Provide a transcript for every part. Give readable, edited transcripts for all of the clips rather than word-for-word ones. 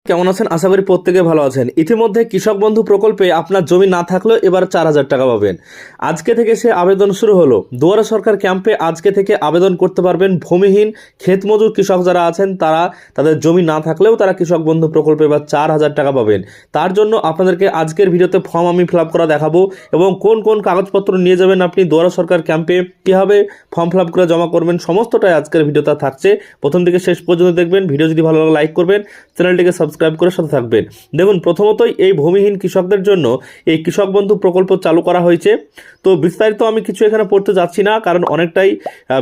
কেমন আছেন? আশা করি প্রত্যেকে ভালো আছেন। ইতিমধ্যে কৃষক বন্ধু প্রকল্পে আপনার জমি না থাকলেও এবার 4,000 টাকা পাবেন। আজকে থেকে সে আবেদন শুরু হলো। দুয়ারে সরকার ক্যাম্পে আজকে থেকে আবেদন করতে পারবেন ভূমিহীন ক্ষেতমজুর কৃষক যারা আছেন, তাদের জমি না থাকলেও তারা কৃষক বন্ধু প্রকল্পে এবার 4,000 টাকা পাবেন। তার জন্য আপনাদেরকে আজকের ভিডিওতে ফর্ম আমি ফিল আপ করা দেখাবো এবং কোন কোন কাগজপত্র নিয়ে যাবেন আপনি দুয়ারে সরকার ক্যাম্পে, কীভাবে ফর্ম ফিল আপ করে জমা করবেন, সমস্তটাই আজকের ভিডিওতে থাকছে। প্রথম থেকে শেষ পর্যন্ত দেখবেন। ভিডিও যদি ভালো লাগে লাইক করবেন, চ্যানেলটিকে সাবস্ক্রাইব করে সাথে থাকবেন। দেখুন, প্রথমতই এই ভূমিহীন কৃষকদের জন্য এই কৃষক বন্ধু প্রকল্প চালু করা হয়েছে। তো বিস্তারিত আমি কিছু এখানে পড়তে যাচ্ছি না, কারণ অনেকটাই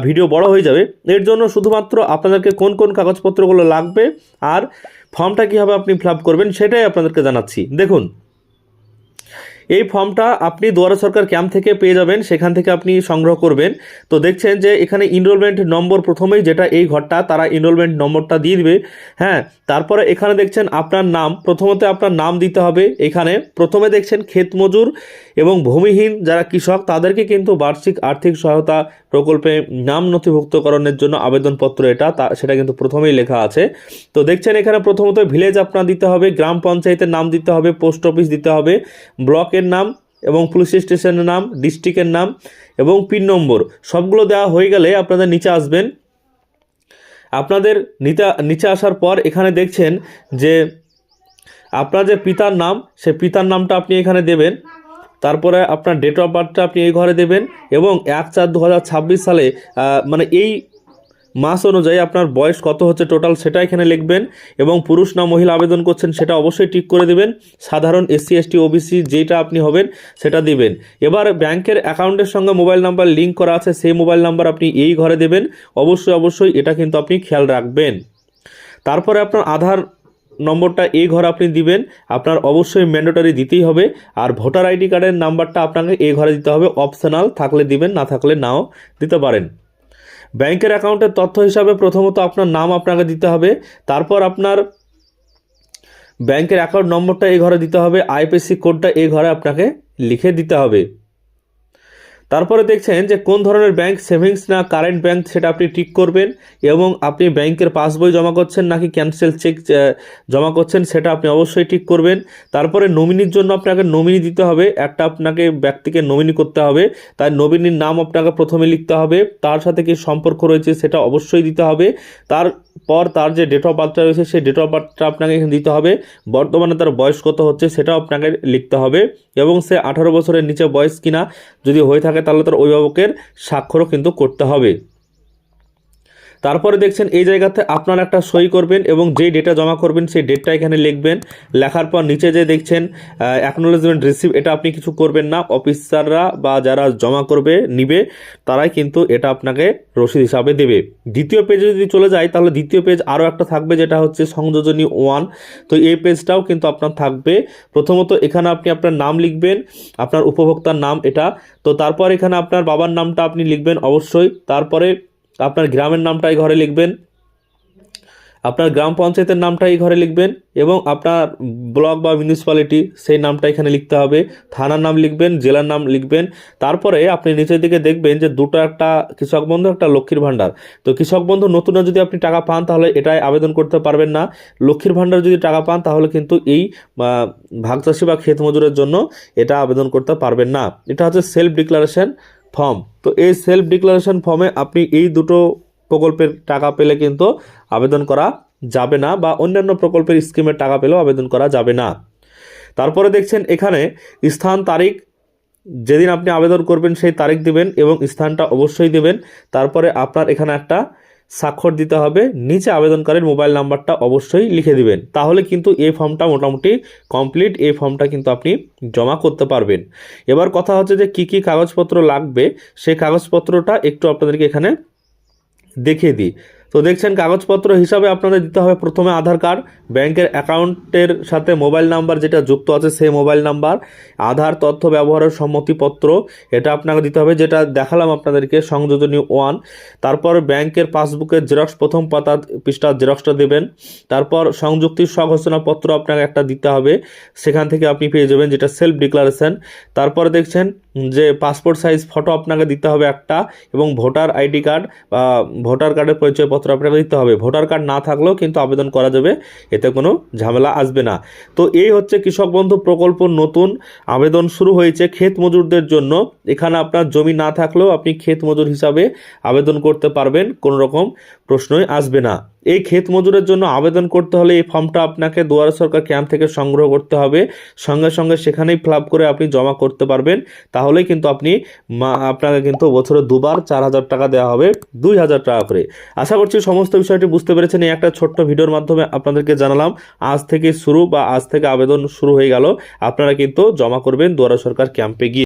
ভিডিও বড় হয়ে যাবে। এর জন্য শুধুমাত্র আপনাদেরকে কোন কোন কাগজপত্রগুলো লাগবে আর ফর্মটা কীভাবে আপনি ফিল আপ করবেন সেটাই আপনাদেরকে জানাচ্ছি। দেখুন, এই ফর্মটা আপনি দুয়ারে সরকার ক্যাম্প থেকে পেয়ে যাবেন, সেখান থেকে আপনি সংগ্রহ করবেন। তো দেখছেন যে এখানে এনরোলমেন্ট নম্বর প্রথমেই যেটা এই ঘরটা, তারা এনরোলমেন্ট নম্বরটা দিয়ে দিবে। হ্যাঁ, তারপরে এখানে দেখছেন আপনার নাম, প্রথমত আপনার নাম দিতে হবে। এখানে প্রথমে দেখছেন ক্ষেতমজুর এবং ভূমিহীন যারা কৃষক, তাদেরকে কিন্তু বার্ষিক আর্থিক সহায়তা প্রকল্পে নাম নথিভুক্তকরণের জন্য আবেদনপত্র সেটা কিন্তু প্রথমেই লেখা আছে। তো দেখছেন এখানে প্রথমত ভিলেজ আপনার দিতে হবে, গ্রাম পঞ্চায়েতের নাম দিতে হবে, পোস্ট অফিস দিতে হবে, ব্লকের নাম এবং পুলিশ স্টেশনের নাম, ডিস্ট্রিক্টের নাম এবং পিন নম্বর সবগুলো দেওয়া হয়ে গেলে আপনাদের নিচে আসবেন। আপনাদের নিচে আসার পর এখানে দেখছেন যে আপনার যে পিতার নাম, সেই পিতার নামটা আপনি এখানে দেবেন। তারপরে আপনার ডেট অফ বার্থটা আপনি এই ঘরে দেবেন এবং 1/4/2026 সালে মানে এই মাস অনুযায়ী আপনার বয়স কত হচ্ছে টোটাল সেটা এখানে লিখবেন এবং পুরুষ না মহিলা আবেদন করছেন সেটা অবশ্যই টিক করে দেবেন। সাধারণ SC ST OBC যেটা আপনি হবেন সেটা দিবেন। এবার ব্যাংকের অ্যাকাউন্টের সঙ্গে মোবাইল নাম্বার লিঙ্ক করা আছে, সেই মোবাইল নাম্বার আপনি এই ঘরে দেবেন। অবশ্যই এটা কিন্তু আপনি খেয়াল রাখবেন। তারপরে আপনার আধার নম্বরটা এই ঘরে আপনি দিবেন, আপনার অবশ্যই ম্যান্ডেটরি দিতেই হবে। আর ভোটার ID কার্ডের নাম্বারটা আপনাকে এই ঘরে দিতে হবে, অপশনাল থাকলে দিবেন, না থাকলে নাও দিতে পারেন। ব্যাংকের অ্যাকাউন্টের তথ্য হিসাবে প্রথমত আপনার নাম আপনাকে দিতে হবে, তারপর আপনার ব্যাংকের অ্যাকাউন্ট নম্বরটা এই ঘরে দিতে হবে, IFSC কোডটা এই ঘরে আপনাকে লিখে দিতে হবে। তারপরে দেখছেন যে কোন ধরনের ব্যাংক, সেভিংস না কারেন্ট ব্যাংক, সেটা আপনি টিক করবেন এবং আপনি ব্যাংকের পাসবই জমা করছেন নাকি ক্যান্সেল চেক জমা করছেন সেটা আপনি অবশ্যই ঠিক করবেন। তারপরে নমিনির জন্য আপনাকে নমিনি দিতে হবে, একটা আপনাকে ব্যক্তিকে নমিনি করতে হবে, তাই নমিনির নাম আপনাকে প্রথমে লিখতে হবে, তার সাথে কি সম্পর্ক রয়েছে সেটা অবশ্যই দিতে হবে। তারপর তার যে ডেট অফ বার্থটা রয়েছে সেই ডেট অফ বার্থটা আপনাকে এখানে দিতে হবে। বর্তমানে তার বয়স কত হচ্ছে সেটাও আপনাকে লিখতে হবে এবং সে 18 বছরের নিচে বয়স কিনা যদি হয়ে থাকে তাহলে তার অভিভাবকের স্বাক্ষরও কিন্তু করতে হবে। তারপরে দেখছেন এই জায়গাতে আপনার একটা সই করবেন এবং যেই ডেটা জমা করবেন সেই ডেটটা এখানে লিখবেন। লেখার পর নিচে যে দেখছেন অ্যাকনোলেজমেন্ট রিসিভ, এটা আপনি কিছু করবেন না। অফিসাররা বা যারা জমা নিবে তারাই কিন্তু এটা আপনাকে রসিদ হিসাবে দেবে। দ্বিতীয় পেজে যদি চলে যায় তাহলে দ্বিতীয় পেজ আরও একটা থাকবে, যেটা হচ্ছে সংযোজনী 1। তো এই পেজটাও কিন্তু আপনার থাকবে। প্রথমত এখানে আপনি আপনার নাম লিখবেন, আপনার উপভোক্তার নাম এটা। তো তারপর এখানে আপনার বাবার নামটা আপনি লিখবেন অবশ্যই। তারপরে আপনার গ্রামের নামটা এই ঘরে লিখবেন, আপনার গ্রাম পঞ্চায়েতের নামটা এই ঘরে লিখবেন এবং আপনার ব্লক বা মিউনিসিপ্যালিটি সেই নামটা এখানে লিখতে হবে। থানার নাম লিখবেন, জেলার নাম লিখবেন। তারপরে আপনি নিচের দিকে দেখবেন যে দুটো, একটা কৃষক বন্ধু, একটা লক্ষ্মীর ভাণ্ডার। তো কৃষক বন্ধু নতুন যদি আপনি টাকা পান তাহলে এটাই আবেদন করতে পারবেন না। লক্ষ্মীর ভাণ্ডার যদি টাকা পান তাহলে কিন্তু এই ভাগ চাষি বা ক্ষেত মজুরের জন্য এটা আবেদন করতে পারবেন না। এটা হচ্ছে সেলফ ডিক্লারেশন ফর্ম। তো এই সেলফ ডিক্লারেশন ফর্মে আপনি এই দুটো প্রকল্পের টাকা পেলে কিন্তু আবেদন করা যাবে না, বা অন্যান্য প্রকল্পের স্কিমের টাকা পেলেও আবেদন করা যাবে না। তারপরে দেখছেন এখানে স্থান, তারিখ, যেদিন আপনি আবেদন করবেন সেই তারিখ দিবেন এবং স্থানটা অবশ্যই দেবেন। তারপরে আপনার এখানে একটা স্বাক্ষর দিতে হবে, নিচে আবেদনকারীর মোবাইল নাম্বারটা অবশ্যই লিখে দিবেন। তাহলে কিন্তু এই ফর্মটা মোটামুটি কমপ্লিট। এই ফর্মটা কিন্তু আপনি জমা করতে পারবেন। এবার কথা হচ্ছে যে কি কি কাগজপত্র লাগবে, সেই কাগজপত্রটা একটু আপনাদেরকে এখানে দেখিয়ে দিই। তো দেখছেন কাগজপত্র হিসাবে আপনাদের দিতে হবে প্রথমে আধার কার্ড, ব্যাংকের অ্যাকাউন্টের সাথে মোবাইল নাম্বার যেটা যুক্ত আছে সেই মোবাইল নাম্বার, আধার তথ্য ব্যবহারের সম্মতিপত্র এটা আপনাকে দিতে হবে, যেটা দেখালাম আপনাদেরকে সংযোজনী 1। তারপর ব্যাংকের পাসবুকের জেরক্স, প্রথম পাতা পৃষ্ঠার জেরক্সটা দেবেন। তারপর সংযুক্তির স্বঘোষণাপত্র আপনাকে একটা দিতে হবে, সেখান থেকে আপনি পেয়ে যাবেন, যেটা সেলফ ডিক্লারেশন। তারপরে দেখছেন যে পাসপোর্ট সাইজ ফটো আপনাকে দিতে হবে একটা, এবং ভোটার ID কার্ড বা ভোটার কার্ডের পরিচয়পত্র আবেদনপত্র আপনাকে দিতে হবে। ভোটার কার্ড না থাকলেও কিন্তু আবেদন করা যাবে, এতে কোনো ঝামেলা আসবে না। তো এই হচ্ছে কৃষক বন্ধু প্রকল্প নতুন আবেদন শুরু হয়েছে ক্ষেত মজুরদের জন্য। এখানে আপনার জমি না থাকলেও আপনি ক্ষেত মজুর হিসাবে আবেদন করতে পারবেন, কোনো রকম প্রশ্নই আসবে না। এই ক্ষেত মজুরের জন্য আবেদন করতে হলে এই ফর্মটা আপনাকে দুয়ারে সরকার ক্যাম্প থেকে সংগ্রহ করতে হবে, সঙ্গে সঙ্গে সেখানেই ফিল আপ করে আপনি জমা করতে পারবেন। তাহলেই কিন্তু আপনাকে কিন্তু বছরে দুবার 4,000 টাকা দেওয়া হবে, 2,000 টাকা করে। আশা করছি সমস্ত বিষয়টি বুঝতে পেরেছেন। এই একটা ছোট্ট ভিডিওর মাধ্যমে আপনাদেরকে জানালাম আজ থেকে শুরু বা আজ থেকে আবেদন শুরু হয়ে গেল। আপনারা কিন্তু জমা করবেন দুয়ারে সরকার ক্যাম্পে গিয়ে।